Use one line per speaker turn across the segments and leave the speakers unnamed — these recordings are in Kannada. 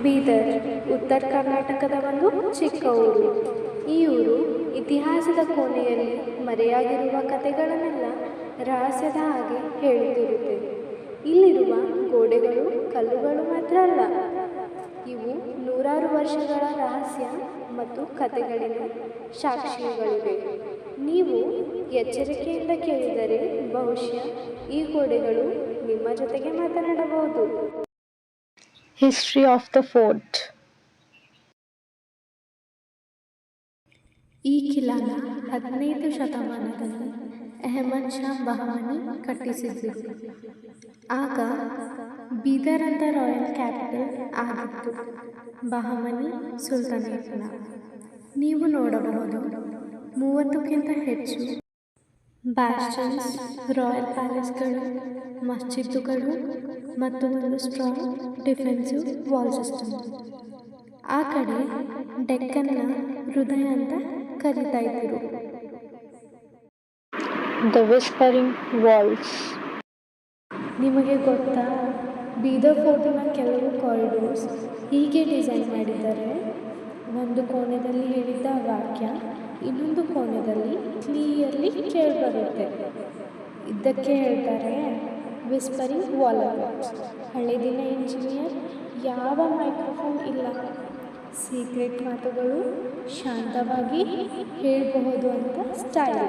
ಬೀದರ್ ಉತ್ತರ ಕರ್ನಾಟಕದ ಒಂದು ಚಿಕ್ಕ ಊರು. ಈ ಊರು ಇತಿಹಾಸದ ಕೋಣೆಯಲ್ಲಿ ಮರೆಯಾಗಿರುವ ಕಥೆಗಳನ್ನೆಲ್ಲ ರಹಸ್ಯದ ಹಾಗೆ ಹೇಳುತ್ತಿರುತ್ತೆ. ಇಲ್ಲಿರುವ ಗೋಡೆಗಳು ಕಲ್ಲುಗಳು ಮಾತ್ರ ಅಲ್ಲ, ಇವು ನೂರಾರು ವರ್ಷಗಳ ರಹಸ್ಯ ಮತ್ತು ಕಥೆಗಳಿನ ಸಾಕ್ಷಿಗಳಿವೆ. ನೀವು ಎಚ್ಚರಿಕೆಯಿಂದ ಕೇಳಿದರೆ ಬಹುಶಃ ಈ ಗೋಡೆಗಳು ನಿಮ್ಮ ಜೊತೆಗೆ ಮಾತನಾಡಬಹುದು.
History of the fort.
ಈ ಕಿಲಾನ 15ನೇ ಶತಮಾನದಲ್ಲಿ ಅಹಮದ್ ಶಾ ಬಹಮನಿ ಕಟ್ಟಿಸಿದ್ದರು. ಆಗ ಬೀದರ್ ಅಂತ ರಾಯಲ್ ಕ್ಯಾಪಿಟಲ್ ಆಗಿತ್ತು. ಬಹಮನಿ ಸುಲ್ತಾನೇಟ್ನ ನೀವು ನೋಡಬಹುದು 30ಕ್ಕಿಂತ ಹೆಚ್ಚು ಬ್ಯಾಸ್ಟನ್ಸ್, ರಾಯಲ್ ಪ್ಯಾಲೇಸ್ಗಳು, ಮಸ್ಜಿದ್ದುಗಳು ಮತ್ತು ಒಂದು ಸ್ಟ್ರಾಂಗ್ ಡಿಫೆನ್ಸಿವ್ ವಾಲ್ ಸಿಸ್ಟಮ್. ಆ ಕಡೆ ಡೆಕ್ಕನ್ನ ಹೃದಯ ಅಂತ ಕರೀತಾ ಇದ್ರು.
The Whispering Walls.
ನಿಮಗೆ ಗೊತ್ತಾ, ಬೀದರ್ ಫೋರ್ಟಿನ ಕೆಲವು ಕಾರಿಡೋರ್ಸ್ ಹೀಗೆ ಡಿಸೈನ್ ಮಾಡಿದ್ದಾರೆ. ಒಂದು ಕೋಣೆಯಲ್ಲಿ ಹೇಳಿದ್ದ ವಾಕ್ಯ ಇನ್ನೊಂದು ಕೋಣೆಯಲ್ಲಿ ಕ್ಲಿಯರ್ಲಿ ಕೇಳಿಬರುತ್ತೆ. ಇದಕ್ಕೆ ಹೇಳ್ತಾರೆ ವಿಸ್ಪರಿಂಗ್ ವಾಲರ್ಸ್. ಹಳೆ ದಿನ ಇಂಜಿನಿಯರ್, ಯಾವ ಮೈಕ್ರೋಫೋನ್ ಇಲ್ಲ, ಸೀಕ್ರೆಟ್ ಮಾತುಗಳು ಶಾಂತವಾಗಿ ಹೇಳಬಹುದು ಅಂತ ಸ್ಟೈಲ್.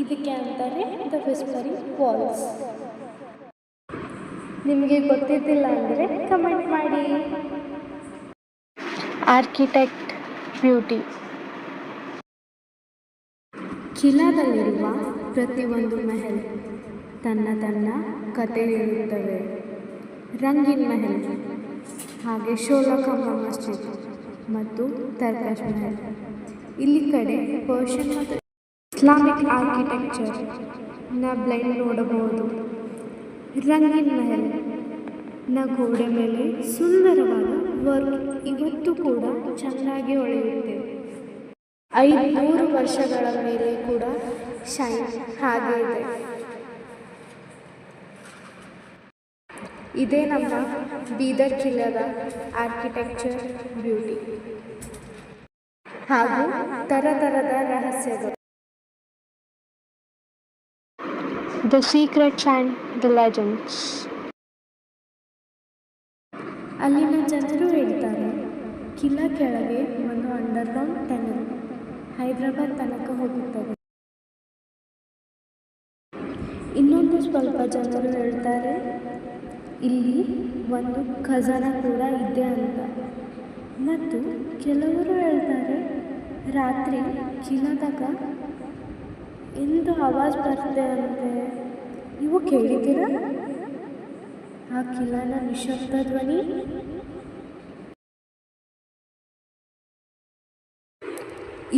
ಇದಕ್ಕೆ ಅಂತಾರೆ ದ ವಿಸ್ಪರಿಂಗ್ ವಾಲ್ಸ್. ನಿಮಗೆ ಗೊತ್ತಿದ್ದಿಲ್ಲ ಅಂದರೆ ಕಮೆಂಟ್ ಮಾಡಿ.
Architect Beauty.
ಕಿಲಾದಲ್ಲಿರುವ ಪ್ರತಿಯೊಂದು ಮಹಲ್ ತನ್ನ ಕತೆ ಹೇಳುತ್ತವೆ. ರಂಗೀನ್ ಮಹಲ್, ಹಾಗೆ ಶೋಲಕಂಬ ಮಸ್ಜಿದ್ ಮತ್ತು ತರ್ಕಶ್ ಮಹಲ್. ಇಲ್ಲಿ ಕಡೆ ಪರ್ಷಿಯನ್ ಮತ್ತು ಇಸ್ಲಾಮಿಕ್ ಆರ್ಕಿಟೆಕ್ಚರ್ನ ಬ್ಲೆಂಡ್ ನೋಡಬಹುದು. ರಂಗೀನ್ ಮಹಲ್ ನ ಗೋಡೆ ಮೇಲೆ ಸುಂದರವಾದ ವರ್ಕ್ ಇವತ್ತು ಕೂಡ ಚೆನ್ನಾಗಿ ಹೊಳೆಯುತ್ತೆ. 500 ವರ್ಷಗಳ ಮೇಲೆ ಕೂಡ ಶೈನ್ ಹಾಗೆ ಇದೆ. ಇದೇ ನಮ್ಮ ಬೀದರ್ ಕಿಲಾದ ಆರ್ಕಿಟೆಕ್ಚರ್ ಬ್ಯೂಟಿ ಹಾಗೂ ತರತರದ ರಹಸ್ಯಗಳು.
The Secrets and the Legends.
ಅಲ್ಲಿನ ಜನರು ಹೇಳ್ತಾರೆ, ಕಿಲಾ ಕೆಳಗೆ ಒಂದು ಅಂಡರ್ಗ್ರೌಂಡ್ ಟನಲ್ ಹೈದರಾಬಾದ್ ತನಕ ಹೋಗುತ್ತದೆ. ಇನ್ನೊಂದು ಸ್ವಲ್ಪ ಜನರು ಹೇಳ್ತಾರೆ ಇಲ್ಲಿ ಒಂದು ಖಜಾನ ಕೂಡ ಇದೆ ಅಂತ. ಮತ್ತು ಕೆಲವರು ಹೇಳ್ತಾರೆ ರಾತ್ರಿ ಕಿಲಾದಾಗ ಎಂದು ಆವಾಜ್ ಬರ್ತದೆ ಅಂತೆ. ನೀವು ಕೇಳಿದ್ದೀರಾ ಆ ಕಿಲಾನ ನಿಶಬ್ದ ಧ್ವನಿ?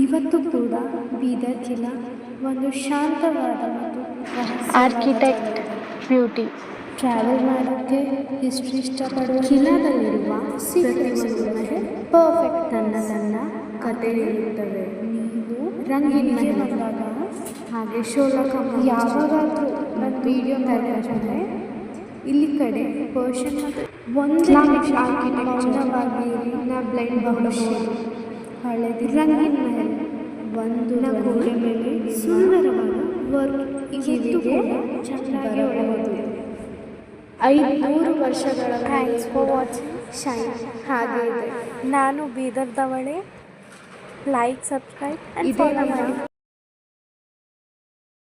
ಇವತ್ತು ಕೂಡ ಬೀದರ್ ಕಿಲಾ ಒಂದು ಶಾಂತವಾದ ಮತ್ತು
Architect Beauty.
ಟ್ರಾವೆಲ್ ಮಾಡೋಕ್ಕೆ ಹಿಸ್ಟ್ರಿ ಇಷ್ಟಪಡುವ ಕಿಲಾದಲ್ಲಿರುವ ಪ್ರತಿಯೊಂದು ಮಹಲ್ ಪರ್ಫೆಕ್ಟ್ ತನ್ನ ಕತೆ ಹೇಳುತ್ತವೆ. ನೀವು ರಂಗಿನಿಗೆ ಬಂದಾಗ ಹಾಗೆ ಶೋಲಕಂಬ ಯಾವಾಗಾದರೂ ನನ್ನ ವಿಡಿಯೋ ತರಕಾರೆ ಇಲ್ಲಿ ಕಡೆ ಪರ್ಷಿಯನ್ ಮತ್ತು ಒಂದು ಆರ್ಕಿಟೆಕ್ಚರ್ವಾಗಿ ನಾ ಬ್ಲೈಂಡ್ ಮಾಡಬಹುದು. ಹಳೆದಿ ರಂಗಿನ ಮಹಲ್ ಒಂದು ಗೋಡೆ ಮೇಲೆ ಸುಂದರವಾದ ವರ್ಕ್ ಇವತ್ತು ಕೂಡ ಚೆನ್ನಾಗಿ ಹೊಳೆಯುತ್ತದೆ. 500 ವರ್ಷಗಳ ಥ್ಯಾಂಕ್ಸ್ ಫಾರ್ ವಾಚಿಂಗ್ ಶೈನ್ ಹಾಗೆ ಇದೆ. ನಾನು ಬೀದರ್ದವಳೆ. Like, subscribe. ಇದೇ ನಮ್ಮ